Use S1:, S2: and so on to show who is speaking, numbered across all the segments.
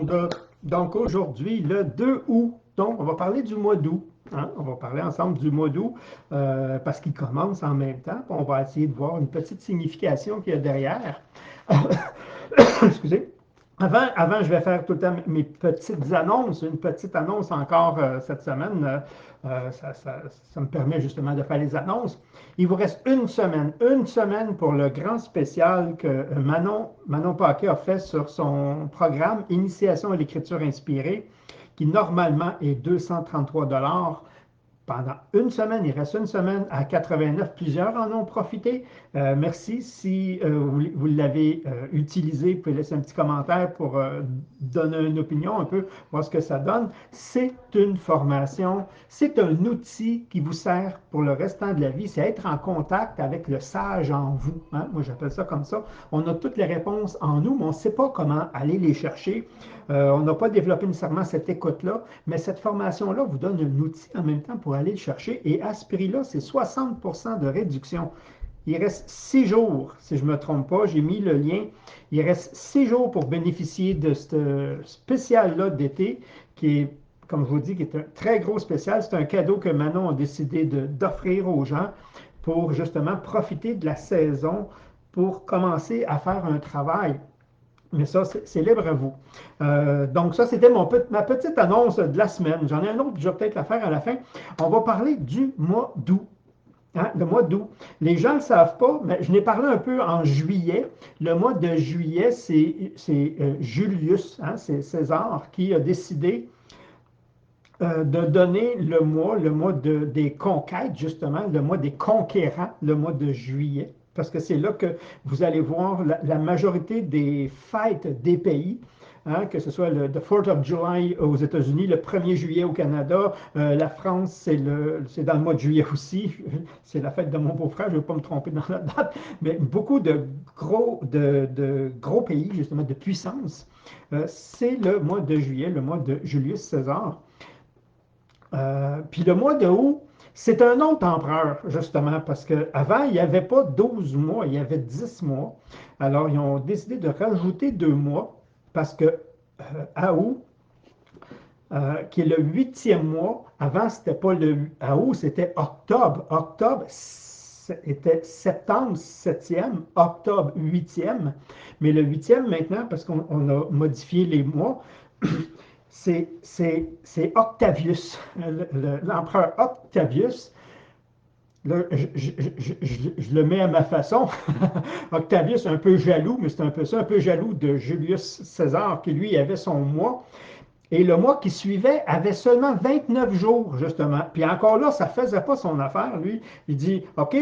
S1: monde. Donc aujourd'hui, le 2 août, donc on va parler du mois d'août. Hein. On va parler ensemble du mois d'août parce qu'il commence en même temps. On va essayer de voir une petite signification qu'il y a derrière. Excusez. Avant, je vais faire tout le temps mes petites annonces. Une petite annonce encore cette semaine. Ça me permet justement de faire les annonces. Il vous reste une semaine pour le grand spécial que Manon Paquet a fait sur son programme Initiation à l'écriture inspirée, qui normalement est 233 $ pendant une semaine. Il reste une semaine à 89. Plusieurs en ont profité. Merci. Si vous l'avez utilisé, vous pouvez laisser un petit commentaire pour donner une opinion un peu, voir ce que ça donne. C'est une formation, c'est un outil qui vous sert pour le restant de la vie. C'est être en contact avec le sage en vous. Hein? Moi, j'appelle ça comme ça. On a toutes les réponses en nous, mais on ne sait pas comment aller les chercher. On n'a pas développé nécessairement cette écoute-là, mais cette formation-là vous donne un outil en même temps pour aller le chercher. Et à ce prix-là, c'est 60% de réduction. Il reste 6 jours, si je ne me trompe pas, j'ai mis le lien. Il reste 6 jours pour bénéficier de ce spécial-là d'été, qui est, comme je vous dis, qui est un très gros spécial. C'est un cadeau que Manon a décidé d'offrir aux gens pour justement profiter de la saison pour commencer à faire un travail. Mais ça, c'est libre à vous. Donc ça, c'était ma petite annonce de la semaine. J'en ai un autre, je vais peut-être la faire à la fin. On va parler du mois d'août. Hein, le mois d'août. Les gens ne le savent pas, mais je n'ai parlé un peu en juillet. Le mois de juillet, c'est Julius, hein, c'est César, qui a décidé de donner le mois des conquêtes, justement, le mois des conquérants, le mois de juillet, parce que c'est là que vous allez voir la majorité des fêtes des pays, hein, que ce soit le 4th of July aux États-Unis, le 1er juillet au Canada, la France, c'est dans le mois de juillet aussi, c'est la fête de mon beau-frère, je ne vais pas me tromper dans la date, mais beaucoup de gros pays, justement, de puissance, c'est le mois de juillet, le mois de Julius César. Puis le mois de août, c'est un autre empereur, justement, parce qu'avant, il n'y avait pas 12 mois, il y avait 10 mois. Alors, ils ont décidé de rajouter 2 mois, parce que à août, qui est le 8e mois, avant, c'était pas à août, c'était octobre. Octobre était septembre 7e, octobre 8e, mais le 8e maintenant, parce qu'on a modifié les mois, c'est Octavius, l'empereur Octavius. Là, je le mets à ma façon. Octavius, un peu jaloux, mais c'est un peu ça, un peu jaloux de Julius César, qui lui avait son mois. Et le mois qui suivait avait seulement 29 jours, justement. Puis encore là, ça ne faisait pas son affaire, lui. Il dit, OK,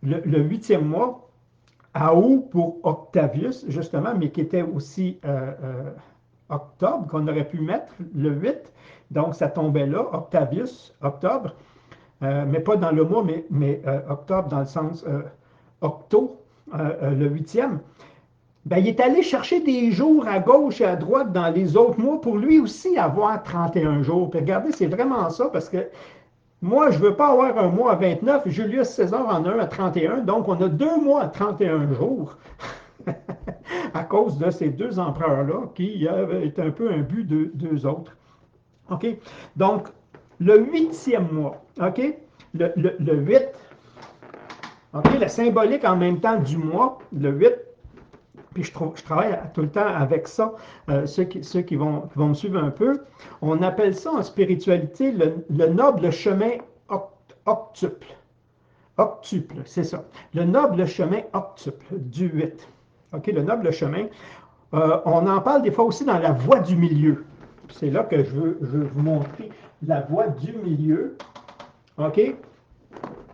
S1: le 8e mois, à août pour Octavius, justement, mais qui était aussi octobre, qu'on aurait pu mettre le 8. Donc, ça tombait là, Octavius, octobre, mais pas dans le mois, mais octobre dans le sens octo, le 8e. Ben, il est allé chercher des jours à gauche et à droite dans les autres mois pour lui aussi avoir 31 jours. Puis regardez, c'est vraiment ça, parce que moi, je ne veux pas avoir un mois à 29. Julius César en a un à 31. Donc, on a 2 mois à 31 jours à cause de ces deux empereurs-là qui est un peu un but d'eux autres. OK? Donc, le 8e mois, OK? Le 8, OK? La symbolique en même temps du mois, le 8, puis je travaille tout le temps avec ça, ceux qui vont me suivre un peu. On appelle ça en spiritualité le noble chemin octuple. Octuple, c'est ça. Le noble chemin octuple du 8. OK, le noble chemin. On en parle des fois aussi dans la voie du milieu. C'est là que je veux vous montrer la voie du milieu, OK,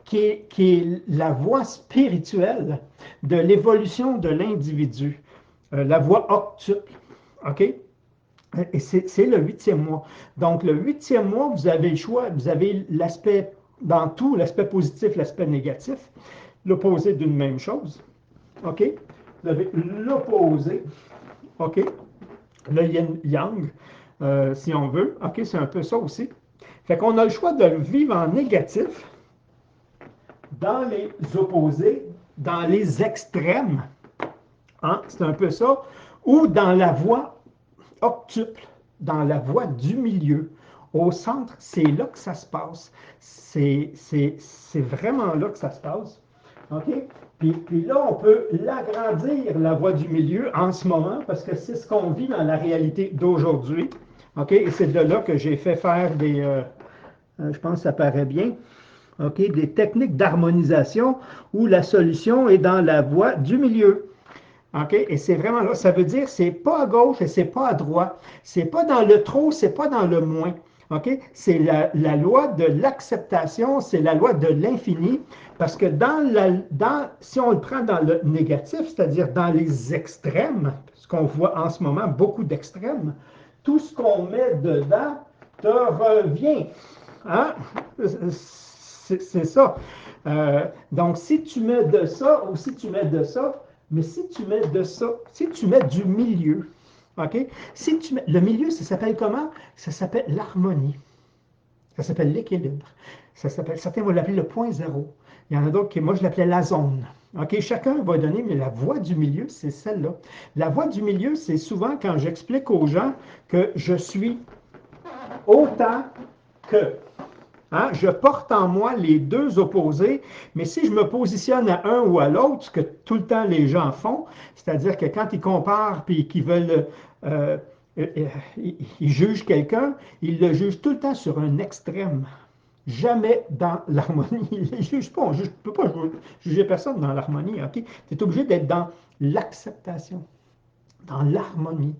S1: qui est la voie spirituelle de l'évolution de l'individu. La voie octuple, OK? Et c'est le 8e mois. Donc, le 8e mois, vous avez le choix, vous avez l'aspect, dans tout, l'aspect positif, l'aspect négatif, l'opposé d'une même chose, OK? Vous avez l'opposé, OK? Le yin-yang, si on veut. OK, c'est un peu ça aussi. Fait qu'on a le choix de le vivre en négatif, dans les opposés, dans les extrêmes. Hein? C'est un peu ça. ou dans la voie octuple, dans la voie du milieu. Au centre, c'est là que ça se passe. C'est vraiment là que ça se passe. OK? Puis là, on peut l'agrandir, la voie du milieu, en ce moment, parce que c'est ce qu'on vit dans la réalité d'aujourd'hui. OK? Et c'est de là que j'ai fait faire des, je pense que ça paraît bien, OK? Des techniques d'harmonisation où la solution est dans la voie du milieu. OK? Et c'est vraiment là. Ça veut dire c'est pas à gauche et c'est pas à droite. C'est pas dans le trop, c'est pas dans le moins. OK? C'est la loi de l'acceptation, c'est la loi de l'infini. Parce que si on le prend dans le négatif, c'est-à-dire dans les extrêmes, ce qu'on voit en ce moment, beaucoup d'extrêmes, tout ce qu'on met dedans te revient. Hein? C'est ça. Donc, si tu mets de ça ou si tu mets de ça, mais si tu mets de ça, si tu mets du milieu, OK? Si tu mets, le milieu, ça s'appelle comment? Ça s'appelle l'harmonie. Ça s'appelle l'équilibre. Ça s'appelle, certains vont l'appeler le point zéro. Il y en a d'autres qui, moi, je l'appelais la zone. OK? Chacun va donner, mais la voie du milieu, c'est celle-là. La voie du milieu, c'est souvent quand j'explique aux gens que je suis autant que. Hein? Je porte en moi les deux opposés, mais si je me positionne à un ou à l'autre, ce que tout le temps les gens font, c'est-à-dire que quand ils comparent puis qu'ils veulent, euh, euh, ils jugent quelqu'un, ils le jugent tout le temps sur un extrême, jamais dans l'harmonie. Ils ne les jugent pas, on ne peut pas juger personne dans l'harmonie. OK? Tu es obligé d'être dans l'acceptation, dans l'harmonie.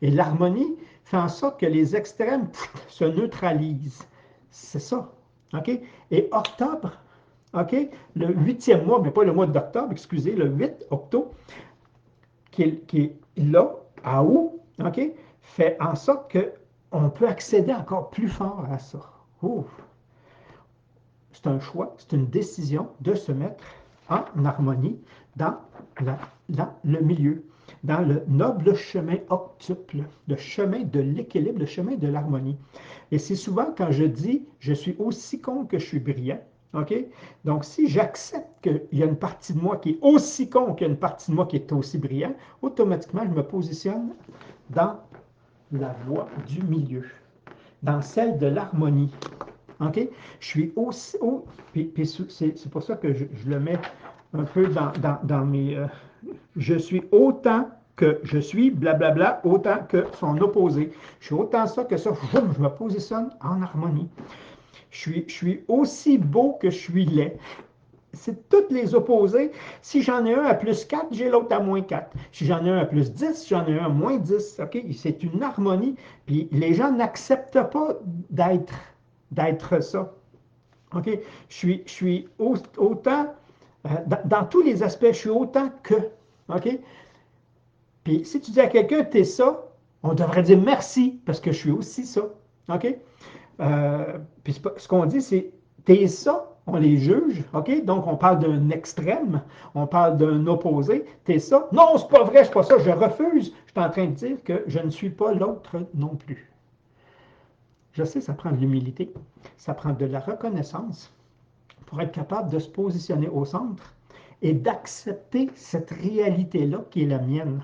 S1: Et l'harmonie fait en sorte que les extrêmes se neutralisent. C'est ça. OK? Et octobre, OK? Le huitième mois, mais pas le mois d'octobre, excusez, le 8 octobre, qui est là, à août, OK? Fait en sorte qu'on peut accéder encore plus fort à ça. Ouf. C'est un choix, c'est une décision de se mettre en harmonie dans, dans le milieu, dans le noble chemin octuple, le chemin de l'équilibre, le chemin de l'harmonie. Et c'est souvent quand je dis je suis aussi con que je suis brillant. OK? Donc, si j'accepte qu'il y a une partie de moi qui est aussi con qu'il y a une partie de moi qui est aussi brillant, automatiquement, je me positionne dans la voie du milieu, dans celle de l'harmonie. OK? Je suis aussi. Puis c'est pour ça que je le mets un peu dans mes. Je suis autant que je suis, blablabla, autant que son opposé. Je suis autant ça que ça. Je me positionne en harmonie. Je suis aussi beau que je suis laid. C'est toutes les opposés. Si j'en ai un à plus 4, j'ai l'autre à moins 4. Si j'en ai un à plus 10, j'en ai un à moins 10. OK? C'est une harmonie. Puis les gens n'acceptent pas d'être ça. OK? Je suis autant, dans tous les aspects, je suis autant que. OK? Puis si tu dis à quelqu'un, t'es ça, on devrait dire merci parce que je suis aussi ça. OK? Puis ce qu'on dit, c'est t'es ça, on les juge. OK? Donc on parle d'un extrême, on parle d'un opposé. T'es ça. Non, c'est pas vrai, c'est pas ça, je refuse. Je suis en train de dire que je ne suis pas l'autre non plus. Je sais, ça prend de l'humilité, ça prend de la reconnaissance pour être capable de se positionner au centre et d'accepter cette réalité-là qui est la mienne.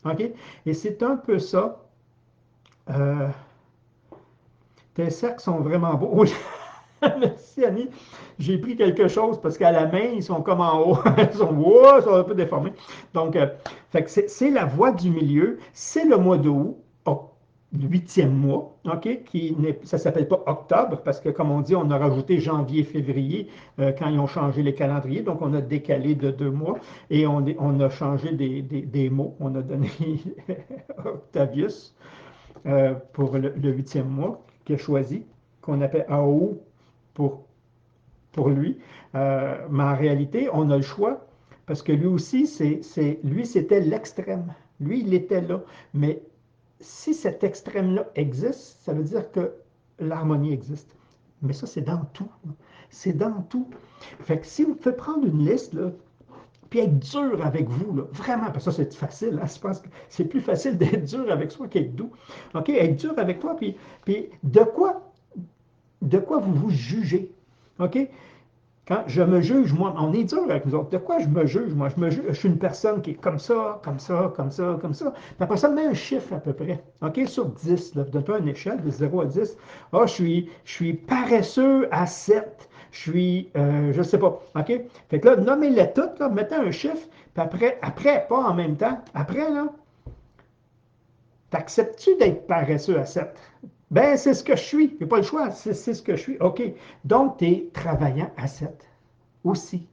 S1: OK? Et c'est un peu ça. Euh, tes cercles sont vraiment beaux. Oui. Merci Annie. J'ai pris quelque chose parce qu'à la main, ils sont comme en haut. Ils sont, wow, ils sont un peu déformés. Donc, fait que c'est la voie du milieu. C'est le mois d'août, le huitième mois, OK, ça ne s'appelle pas octobre parce que, comme on dit, on a rajouté janvier, février quand ils ont changé les calendriers. Donc, on a décalé de 2 mois et on a changé des mots. On a donné Octavius pour le huitième mois qui a choisi, qu'on appelle AO pour, pour lui. Mais en réalité, on a le choix parce que lui aussi, lui, c'était l'extrême. Lui, il était là. Mais si cet extrême-là existe, ça veut dire que l'harmonie existe. Mais ça, c'est dans tout. C'est dans tout. Fait que si vous pouvez prendre une liste, là, puis être dur avec vous, là, vraiment, parce que ça, c'est facile. Hein, je pense que c'est plus facile d'être dur avec soi qu'être doux. OK? Être dur avec toi, puis de quoi vous vous jugez. OK? Quand je me juge, moi, on est dur avec nous autres. De quoi je me juge? Moi, je me juge, je suis une personne qui est comme ça, comme ça, comme ça, comme ça. Puis après ça, mets un chiffre à peu près. OK? Sur 10, là, donne-toi une échelle de 0 à 10. Ah, je suis paresseux à 7. Je suis, je ne sais pas. OK? Fait que là, nommez-les toutes, là, mettez un chiffre, puis après, pas en même temps. Après, là, t'acceptes-tu d'être paresseux à 7? Ben, c'est ce que je suis. Il n'y a pas le choix. C'est ce que je suis. OK. Donc, tu es travaillant à 7 aussi.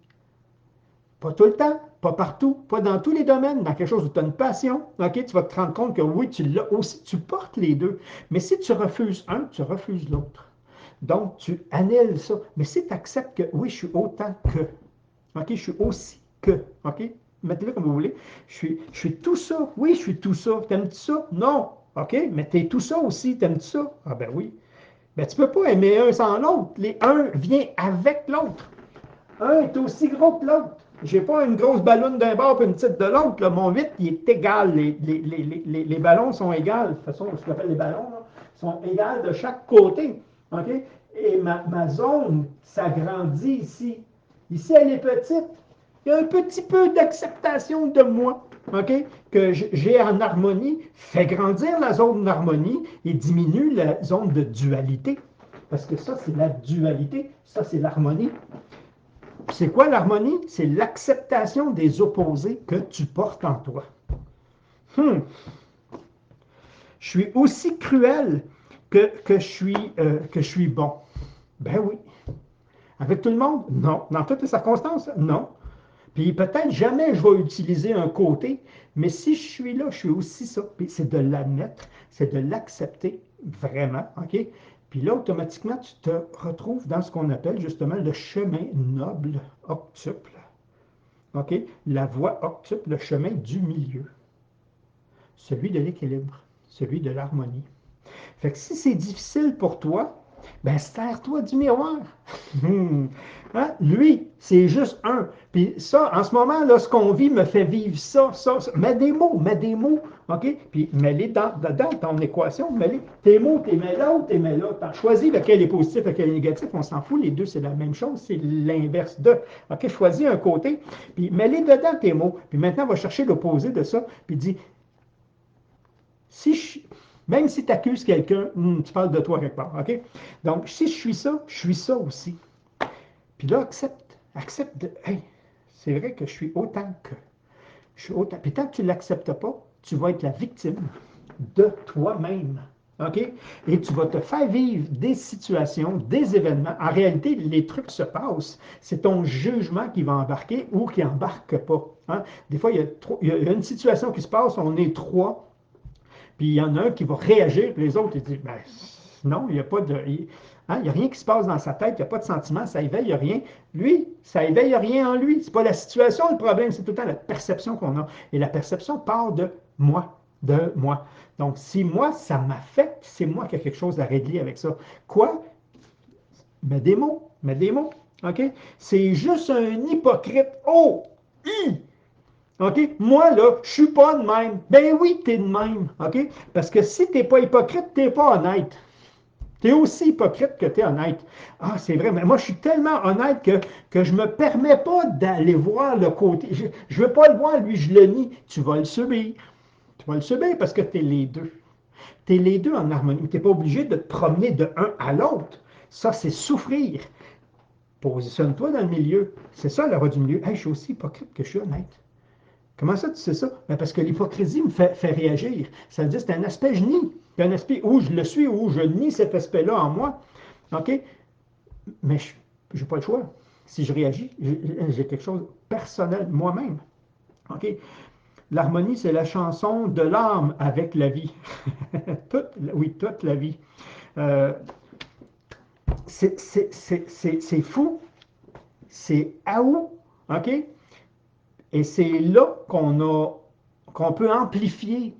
S1: Pas tout le temps, pas partout, pas dans tous les domaines, dans quelque chose où tu as une passion, OK, tu vas te rendre compte que oui, tu l'as aussi, tu portes les deux. Mais si tu refuses un, tu refuses l'autre. Donc, tu annules ça. Mais si tu acceptes que oui, je suis autant que, OK, je suis aussi que, OK, mettez-le comme vous voulez, je suis tout ça, oui, je suis tout ça. T'aimes-tu ça? Non. OK, mais t'es tout ça aussi, t'aimes-tu ça? Ah ben oui. Ben tu peux pas aimer un sans l'autre. Les un vient avec l'autre. Un est aussi gros que l'autre. J'ai pas une grosse ballonne d'un bord et une petite de l'autre. Là. Mon 8, il est égal. Les ballons sont égales. De toute façon, ce qu'on appelle les ballons, là, sont égales de chaque côté. OK? Et ma zone s'agrandit ici. Ici, elle est petite. Il y a un petit peu d'acceptation de moi. OK? Que j'ai en harmonie, fait grandir la zone d'harmonie et diminue la zone de dualité. Parce que ça, c'est la dualité. Ça, c'est l'harmonie. C'est quoi l'harmonie? C'est l'acceptation des opposés que tu portes en toi. Hmm. Je suis aussi cruel que je suis bon. Ben oui. Avec tout le monde? Non. Dans toutes les circonstances? Non. Puis peut-être jamais je vais utiliser un côté, mais si je suis là, je suis aussi ça. Puis c'est de l'admettre, c'est de l'accepter vraiment, OK? Puis là, automatiquement, tu te retrouves dans ce qu'on appelle justement le chemin noble octuple. OK? La voie octuple, le chemin du milieu, celui de l'équilibre, celui de l'harmonie. Fait que si c'est difficile pour toi, ben sers-toi du miroir. Hein? Lui, c'est juste un. Puis ça, en ce moment, là, ce qu'on vit me fait vivre ça, ça, ça. Mets des mots, OK? Puis mets-les dedans ton équation, mets-les. Tes mots, t'es mets là ou t'es mets là. T'as choisi lequel est positif, lequel est négatif, on s'en fout, les deux, c'est la même chose, c'est l'inverse de. OK, choisis un côté, puis mets-les dedans tes mots. Puis maintenant, on va chercher l'opposé de ça, puis dis, si je, même si tu accuses quelqu'un, tu parles de toi quelque part, OK? Donc, si je suis ça aussi. Puis là, accepte de, hey, c'est vrai que je suis autant que. Je suis autant. Puis tant que tu ne l'acceptes pas, tu vas être la victime de toi-même. OK? Et tu vas te faire vivre des situations, des événements. En réalité, les trucs se passent. C'est ton jugement qui va embarquer ou qui n'embarque pas. Hein? Des fois, il y a une situation qui se passe, on est trois, puis il y en a un qui va réagir, puis les autres, ils disent, ben, non, il n'y a pas de. Hein, il n'y a rien qui se passe dans sa tête, il n'y a pas de sentiment, ça éveille rien. Lui, ça éveille rien en lui. Ce n'est pas la situation le problème, c'est tout le temps la perception qu'on a. Et la perception part de moi. De moi. Donc, si moi, ça m'affecte, c'est moi qui ai quelque chose à régler avec ça. Quoi? Mets des mots. Mets des mots. OK? C'est juste un hypocrite. Oh! OK? Moi, là, je suis pas de même. Ben oui, tu es de même. OK? Parce que si tu n'es pas hypocrite, tu n'es pas honnête. Tu es aussi hypocrite que tu es honnête. Ah, c'est vrai, mais moi, je suis tellement honnête que je ne me permets pas d'aller voir le côté. Je ne veux pas le voir, lui, je le nie. Tu vas le subir. Tu vas le subir parce que tu es les deux. Tu es les deux en harmonie. Tu n'es pas obligé de te promener de un à l'autre. Ça, c'est souffrir. Positionne-toi dans le milieu. C'est ça, la voie du milieu. Hey, je suis aussi hypocrite que je suis honnête. Comment ça, tu sais ça? Ben parce que l'hypocrisie me fait réagir. Ça veut dire que c'est un aspect je nie. Un aspect où je le suis, où je nie cet aspect-là en moi. OK? Mais je n'ai pas le choix. Si je réagis, j'ai quelque chose de personnel moi-même. OK? L'harmonie, c'est la chanson de l'âme avec la vie. Oui, toute la vie. Euh, c'est fou. C'est à où? OK? Et c'est là qu'on peut amplifier.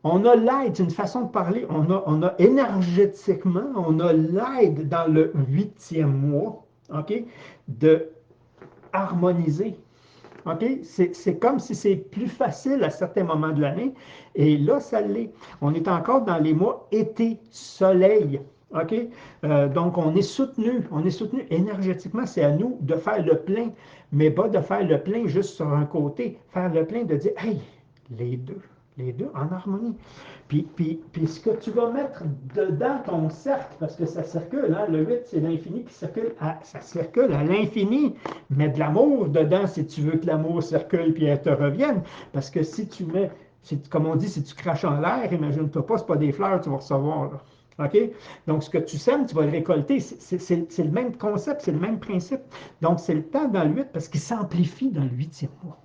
S1: On a l'aide, c'est une façon de parler, on a énergétiquement, on a l'aide dans le 8e mois, OK, de harmoniser. OK? C'est comme si c'est plus facile à certains moments de l'année. Et là, ça l'est. On est encore dans les mois été, soleil. OK? Donc, on est soutenu énergétiquement. C'est à nous de faire le plein, mais pas de faire le plein juste sur un côté. Faire le plein de dire, hey, les deux, les deux en harmonie. Puis ce que tu vas mettre dedans ton cercle, parce que ça circule, hein, le 8, c'est l'infini qui circule, ça circule à l'infini. Mets de l'amour dedans si tu veux que l'amour circule puis elle te revienne. Parce que si tu mets, comme on dit, si tu craches en l'air, imagine-toi pas, c'est pas des fleurs que tu vas recevoir, là. OK? Donc, ce que tu sèmes, tu vas le récolter. C'est le même concept, c'est le même principe. Donc, c'est le temps dans le 8 parce qu'il s'amplifie dans le huitième mois.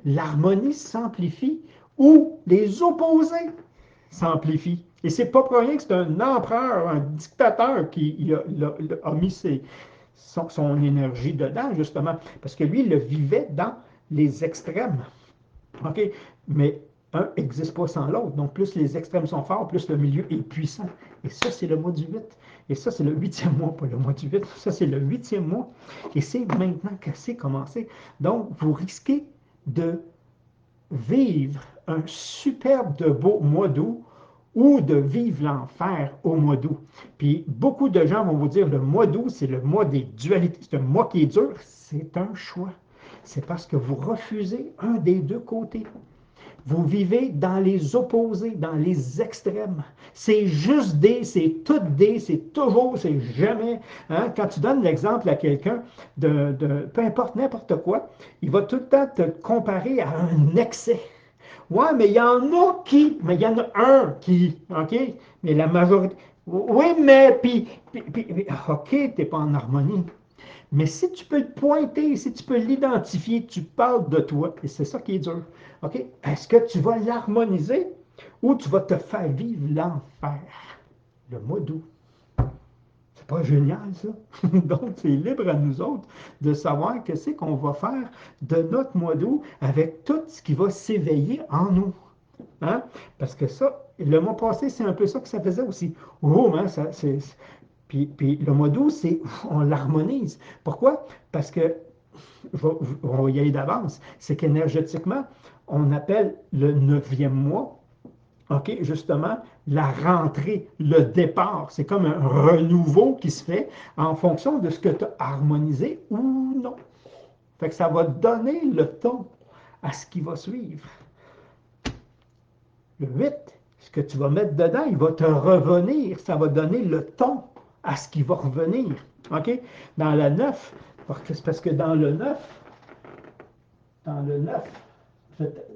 S1: L'harmonie s'amplifie ou les opposés s'amplifient. Et c'est pas pour rien que c'est un empereur, un dictateur qui a mis son énergie dedans, justement, parce que lui, il le vivait dans les extrêmes. OK? Mais un n'existe pas sans l'autre. Donc, plus les extrêmes sont forts, plus le milieu est puissant. Et ça, c'est le mois du 8. Et ça, c'est le huitième mois, pas le mois du 8. Ça, c'est le huitième mois. Et c'est maintenant que c'est commencé. Donc, vous risquez de vivre un superbe de beau mois d'août ou de vivre l'enfer au mois d'août. Puis beaucoup de gens vont vous dire le mois d'août, c'est le mois des dualités. C'est un mois qui est dur. C'est un choix. C'est parce que vous refusez un des deux côtés. Vous vivez dans les opposés, dans les extrêmes. C'est juste des, c'est tout des, c'est toujours, c'est jamais. Hein? Quand tu donnes l'exemple à quelqu'un peu importe n'importe quoi, il va tout le temps te comparer à un excès. Ouais, mais il y en a qui, mais il y en a un qui, OK? Mais la majorité. Oui, mais, OK, tu n'es pas en harmonie. Mais si tu peux te pointer, si tu peux l'identifier, tu parles de toi, et c'est ça qui est dur. OK? Est-ce que tu vas l'harmoniser ou tu vas te faire vivre l'enfer? Le mois d'août. C'est pas génial, ça? Donc, c'est libre à nous autres de savoir que c'est qu'on va faire de notre mois d'août avec tout ce qui va s'éveiller en nous. Hein? Parce que ça, le mois passé, c'est un peu ça que ça faisait aussi. Oh, hein, puis le mois d'août, c'est on l'harmonise. Pourquoi? Parce que, on va y aller d'avance, c'est qu'énergétiquement, on appelle le neuvième mois, OK, justement, la rentrée, le départ. C'est comme un renouveau qui se fait en fonction de ce que tu as harmonisé ou non. Fait que ça va donner le ton à ce qui va suivre. Le 8, ce que tu vas mettre dedans, il va te revenir. Ça va donner le ton à ce qui va revenir. OK? Dans le 9, c'est parce que dans le 9,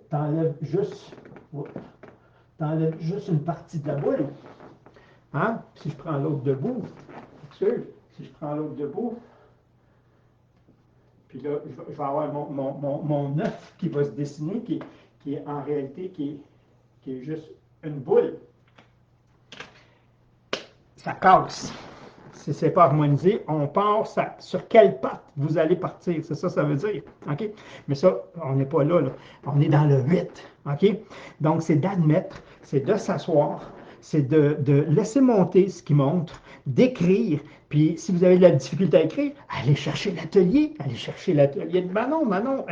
S1: t'enlèves juste, juste une partie de la boule. Hein? Si je prends l'autre debout, excuse, si je prends l'autre debout, puis là, je vais avoir mon 9 qui va se dessiner, qui est en réalité qui est juste une boule. Ça casse. Si ce n'est pas harmonisé, on part sur quelle patte vous allez partir. C'est ça, ça veut dire. OK? Mais ça, on n'est pas là, là. On est dans le 8. OK? Donc, c'est d'admettre, c'est de s'asseoir, c'est de laisser monter ce qui monte, d'écrire. Puis, si vous avez de la difficulté à écrire, allez chercher l'atelier. Allez chercher l'atelier de Manon. Manon,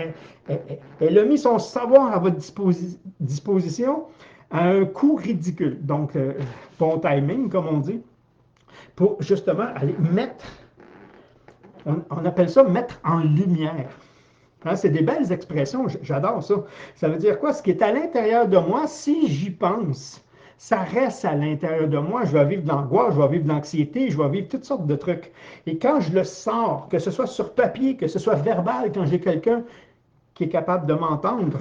S1: elle a mis son savoir à votre disposition à un coût ridicule. Donc, bon timing, comme on dit, pour justement aller mettre, on appelle ça mettre en lumière. Hein, c'est des belles expressions, j'adore ça. Ça veut dire quoi? Ce qui est à l'intérieur de moi, si j'y pense, ça reste à l'intérieur de moi. Je vais vivre de l'angoisse, je vais vivre de l'anxiété, je vais vivre toutes sortes de trucs. Et quand je le sors, que ce soit sur papier, que ce soit verbal, quand j'ai quelqu'un qui est capable de m'entendre,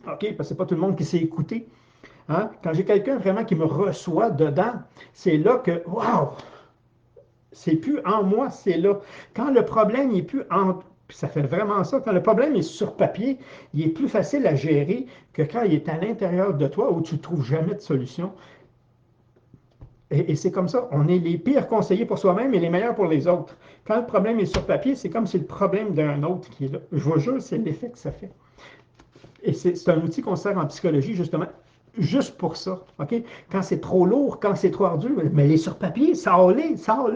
S1: OK, parce que c'est pas tout le monde qui sait écouter. Hein? Quand j'ai quelqu'un vraiment qui me reçoit dedans, c'est là que, waouh, c'est plus en moi, c'est là. Quand le problème n'est plus en... Puis ça fait vraiment ça. Quand le problème est sur papier, il est plus facile à gérer que quand il est à l'intérieur de toi où tu ne trouves jamais de solution. Et c'est comme ça. On est les pires conseillers pour soi-même et les meilleurs pour les autres. Quand le problème est sur papier, c'est comme si le problème d'un autre qui est là. Je vous jure, c'est l'effet que ça fait. Et c'est un outil qu'on sert en psychologie, justement, juste pour ça. OK? Quand c'est trop lourd, quand c'est trop ardu, mais les sur papier, ça allait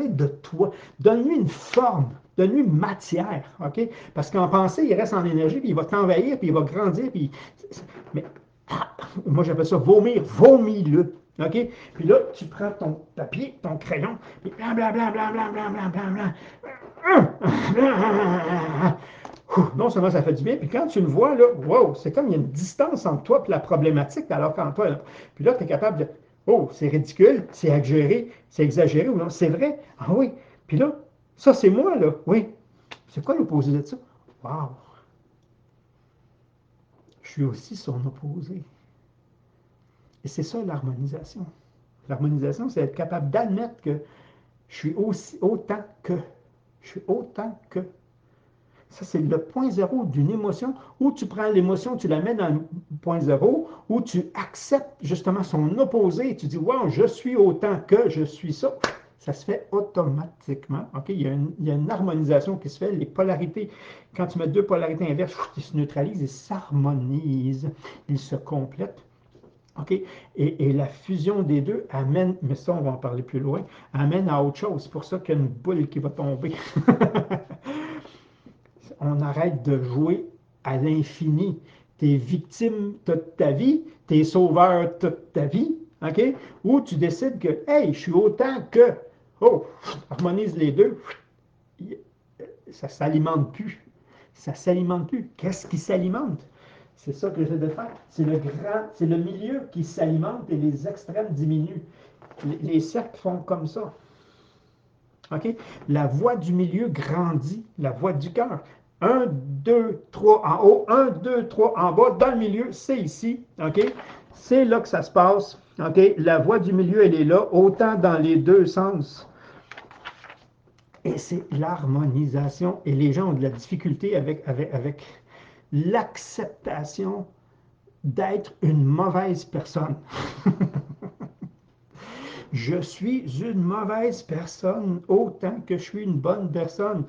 S1: de toi. Donne-lui une forme, donne-lui une matière. OK? Parce qu'en pensée, il reste en énergie, puis il va t'envahir, puis il va grandir, puis. Mais moi, j'appelle ça vomir, vomis-le. OK? Puis là, tu prends ton papier, ton crayon, puis blanc, blanc, blanc, blanc, blanc, blanc, blanc, blanc, blanc. Non seulement ça fait du bien, puis quand tu le vois, là, wow, c'est comme il y a une distance entre toi et la problématique, alors qu'en toi, là, puis là, tu es capable de, oh, c'est ridicule, c'est exagéré, ou non, c'est vrai, ah oui, puis là, ça c'est moi, là, oui, c'est quoi l'opposé de ça? Wow, je suis aussi son opposé. Et c'est ça l'harmonisation. L'harmonisation, c'est être capable d'admettre que je suis aussi autant que, je suis autant que. Ça, c'est le point zéro d'une émotion, où tu prends l'émotion, tu la mets dans le point zéro, où tu acceptes justement son opposé, et tu dis, wow, je suis autant que, je suis ça. Ça se fait automatiquement. OK? Il y a une harmonisation qui se fait. Les polarités, quand tu mets deux polarités inverses, ils se neutralisent, ils s'harmonisent, ils se complètent. OK? Et la fusion des deux amène, mais ça, on va en parler plus loin, amène à autre chose. C'est pour ça qu'il y a une boule qui va tomber. On arrête de jouer à l'infini. Tu es victime toute ta vie, tu es sauveur toute ta vie, OK? Ou tu décides que, hey, je suis autant que, oh, harmonise les deux, ça ne s'alimente plus. Ça ne s'alimente plus. Qu'est-ce qui s'alimente? C'est ça que j'essaie de faire. C'est le milieu qui s'alimente et les extrêmes diminuent. Les cercles font comme ça. OK? La voie du milieu grandit, la voie du cœur. Un, 2, 3 en haut, un, 2, 3 en bas. Dans le milieu, c'est ici. OK? C'est là que ça se passe. OK? La voie du milieu, elle est là, autant dans les deux sens. Et c'est l'harmonisation. Et les gens ont de la difficulté avec l'acceptation d'être une mauvaise personne. Je suis une mauvaise personne autant que je suis une bonne personne.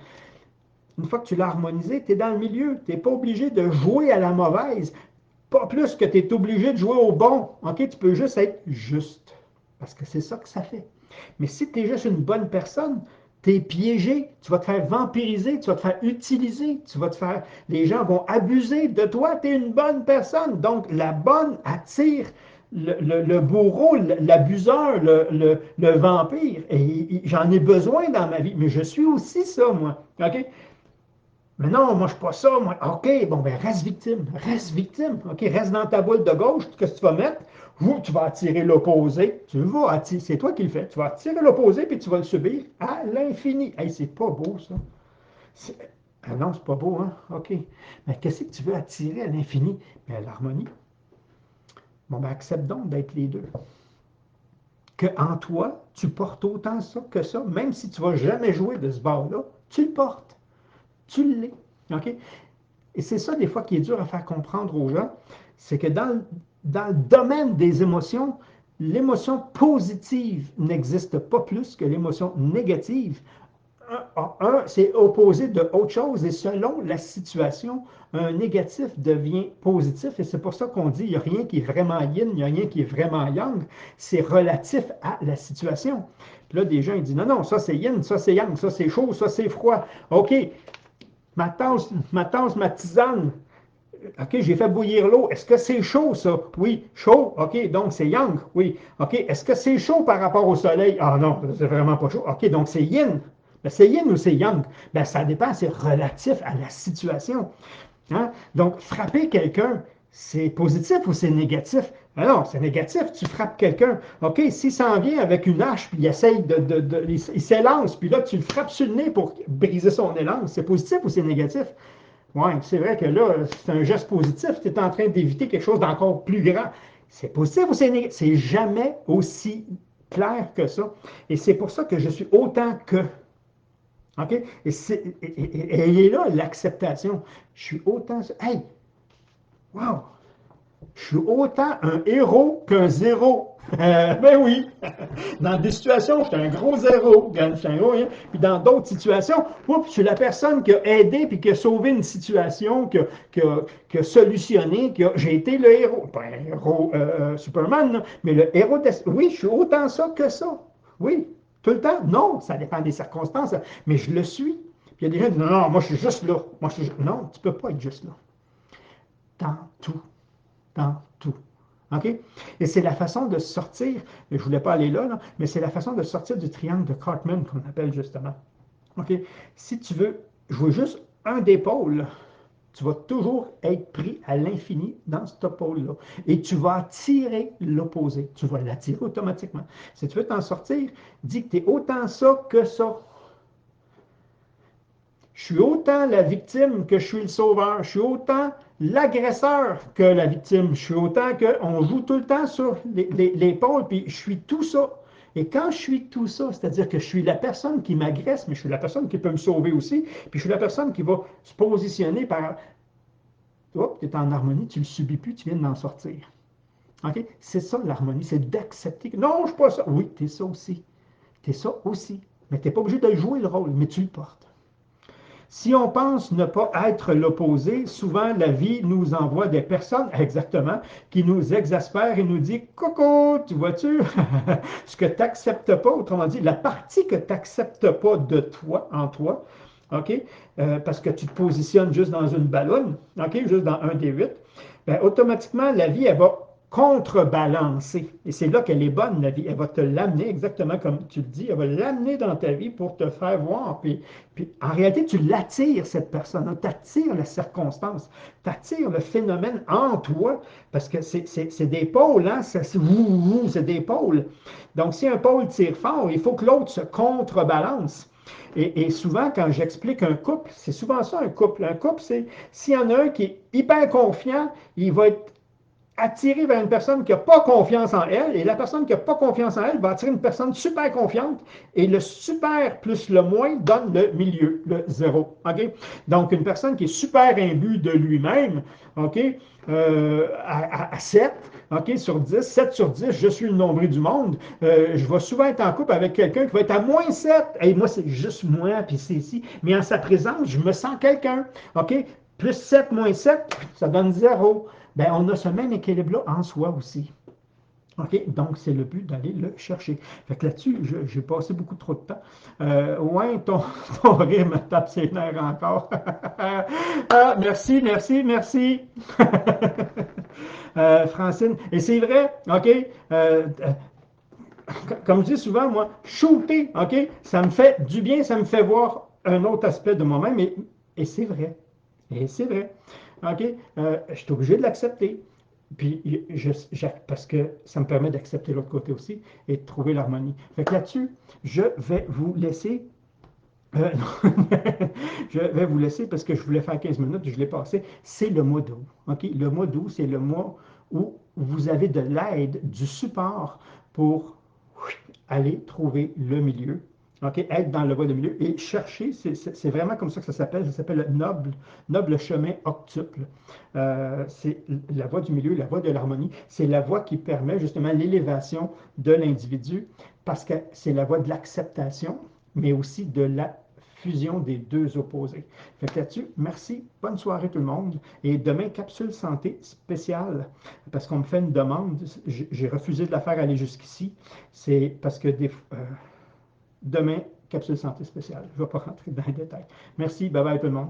S1: Une fois que tu l'as harmonisé, tu es dans le milieu. Tu n'es pas obligé de jouer à la mauvaise. Pas plus que tu es obligé de jouer au bon. OK? Tu peux juste être juste. Parce que c'est ça que ça fait. Mais si tu es juste une bonne personne, tu es piégé, tu vas te faire vampiriser, tu vas te faire utiliser, tu vas te faire. Les gens vont abuser de toi, tu es une bonne personne. Donc, la bonne attire le bourreau, l'abuseur, le vampire. Et j'en ai besoin dans ma vie. Mais je suis aussi ça, moi. OK? Mais non, moi, je ne suis pas ça. Moi. OK, bon, ben, reste victime. Reste victime. OK, reste dans ta boule de gauche. Qu'est-ce que tu vas mettre? Ou tu vas attirer l'opposé. Tu vas attirer, c'est toi qui le fais. Tu vas attirer l'opposé, puis tu vas le subir à l'infini. Hey, c'est pas beau, ça. Ah non, c'est pas beau, hein? OK. Mais qu'est-ce que tu veux attirer à l'infini? Bien, l'harmonie. Bon, ben, accepte donc d'être les deux. Que en toi, tu portes autant ça que ça, même si tu ne vas jamais jouer de ce bord-là, tu le portes. Tu l'es. OK? Et c'est ça, des fois, qui est dur à faire comprendre aux gens, c'est que dans le domaine des émotions, l'émotion positive n'existe pas plus que l'émotion négative. C'est opposé de autre chose et selon la situation, un négatif devient positif et c'est pour ça qu'on dit il n'y a rien qui est vraiment yin, il n'y a rien qui est vraiment yang, c'est relatif à la situation. Puis là, des gens ils disent non, non, ça c'est yin, ça c'est yang, ça c'est chaud, ça c'est froid. OK, ma tisane, OK, j'ai fait bouillir l'eau. Est-ce que c'est chaud, ça? Oui, chaud. OK, donc c'est yang. Oui. OK, est-ce que c'est chaud par rapport au soleil? Ah non, c'est vraiment pas chaud. OK, donc c'est yin. Ben, c'est yin ou c'est yang? Ben, ça dépend, c'est relatif à la situation. Hein? Donc, frapper quelqu'un, c'est positif ou c'est négatif? Ben non, c'est négatif, tu frappes quelqu'un. OK, s'il s'en vient avec une hache, puis il essaye il s'élance, puis là, tu le frappes sur le nez pour briser son élan, c'est positif ou c'est négatif? Oui, c'est vrai que là, c'est un geste positif. Tu es en train d'éviter quelque chose d'encore plus grand. C'est positif ou c'est négatif? C'est jamais aussi clair que ça. Et c'est pour ça que je suis autant que. OK? Et il est là l'acceptation. Je suis autant. Hey, wow! Je suis autant un héros qu'un zéro. Ben oui! Dans des situations, je suis un gros zéro. Je suis un gros, hein. Puis dans d'autres situations, oups, je suis la personne qui a aidé puis qui a sauvé une situation, qui a solutionné, j'ai été le héros. Pas un héros Superman, là, mais le héros de. Oui, je suis autant ça que ça. Oui. Tout le temps? Non, ça dépend des circonstances, mais je le suis. Puis il y a des gens qui disent non, non, moi je suis juste là. Moi, je suis... Non, tu ne peux pas être juste là. Dans tout. Dans tout. OK? Et c'est la façon de sortir, je ne voulais pas aller là, mais c'est la façon de sortir du triangle de Cartman qu'on appelle justement. OK? Si tu veux jouer juste un des pôles, tu vas toujours être pris à l'infini dans ce pôle-là. Et tu vas attirer l'opposé. Tu vas l'attirer automatiquement. Si tu veux t'en sortir, dis que tu es autant ça que ça. Je suis autant la victime que je suis le sauveur. Je suis autant l'agresseur que la victime. Je suis autant qu'on joue tout le temps sur les pôles, puis je suis tout ça. Et quand je suis tout ça, c'est-à-dire que je suis la personne qui m'agresse, mais je suis la personne qui peut me sauver aussi, puis je suis la personne qui va se positionner par... Hop, tu es en harmonie, tu ne le subis plus, tu viens d'en sortir. OK? C'est ça l'harmonie, c'est d'accepter que non, je ne suis pas ça. Oui, tu es ça aussi. Tu es ça aussi. Mais tu n'es pas obligé de jouer le rôle, mais tu le portes. Si on pense ne pas être l'opposé, souvent la vie nous envoie des personnes, exactement, qui nous exaspèrent et nous dit coucou, tu vois-tu, ce que tu n'acceptes pas, autrement dit, la partie que tu n'acceptes pas de toi, en toi, OK, parce que tu te positionnes juste dans une ballonne, OK, juste dans un des 8, ben, automatiquement, la vie, elle va contrebalancer. Et c'est là qu'elle est bonne, la vie. Elle va te l'amener, exactement comme tu le dis, elle va l'amener dans ta vie pour te faire voir. Puis en réalité, tu l'attires, cette personne, tu attires la circonstance, tu attires le phénomène en toi, parce que c'est des pôles, hein? C'est des pôles. Donc, si un pôle tire fort, il faut que l'autre se contrebalance. Et souvent, quand j'explique un couple, c'est souvent ça un couple. Un couple, c'est s'il y en a un qui est hyper confiant, il va être attiré vers une personne qui n'a pas confiance en elle, et la personne qui n'a pas confiance en elle va attirer une personne super confiante, et le super plus le moins donne le milieu, le zéro. OK? Donc, une personne qui est super imbue de lui-même, OK, à 7, OK, sur 10, 7 sur 10, je suis le nombril du monde. Je vais souvent être en couple avec quelqu'un qui va être à moins 7. Et moi, c'est juste moi, puis c'est ici. Mais en sa présence, je me sens quelqu'un. OK? Plus 7, moins 7, ça donne 0. Ben, on a ce même équilibre-là en soi aussi. OK? Donc, c'est le but d'aller le chercher. Fait que là-dessus, j'ai passé beaucoup trop de temps. Ouais, ton rire me tape ses nerfs encore. Ah, merci, merci, merci. Francine, et c'est vrai, OK? Comme je dis souvent, moi, shooter, OK? Ça me fait du bien, ça me fait voir un autre aspect de moi-même, et c'est vrai. Et c'est vrai. OK? Je suis obligé de l'accepter. Puis, parce que ça me permet d'accepter l'autre côté aussi et de trouver l'harmonie. Fait que là-dessus, je vais vous laisser. euh, je vais vous laisser parce que je voulais faire 15 minutes, je l'ai passé. C'est le mois d'août. OK? Le mois d'août, c'est le mois où vous avez de l'aide, du support pour aller trouver le milieu. OK, être dans le voie de milieu et chercher, c'est vraiment comme ça que ça s'appelle le noble chemin octuple. C'est la voie du milieu, la voie de l'harmonie, c'est la voie qui permet justement l'élévation de l'individu parce que c'est la voie de l'acceptation, mais aussi de la fusion des deux opposés. Fait que là-dessus, merci, bonne soirée tout le monde. Et demain, capsule santé spéciale, parce qu'on me fait une demande, j'ai refusé de la faire aller jusqu'ici, c'est parce que demain, capsule santé spéciale. Je ne vais pas rentrer dans les détails. Merci, bye bye tout le monde.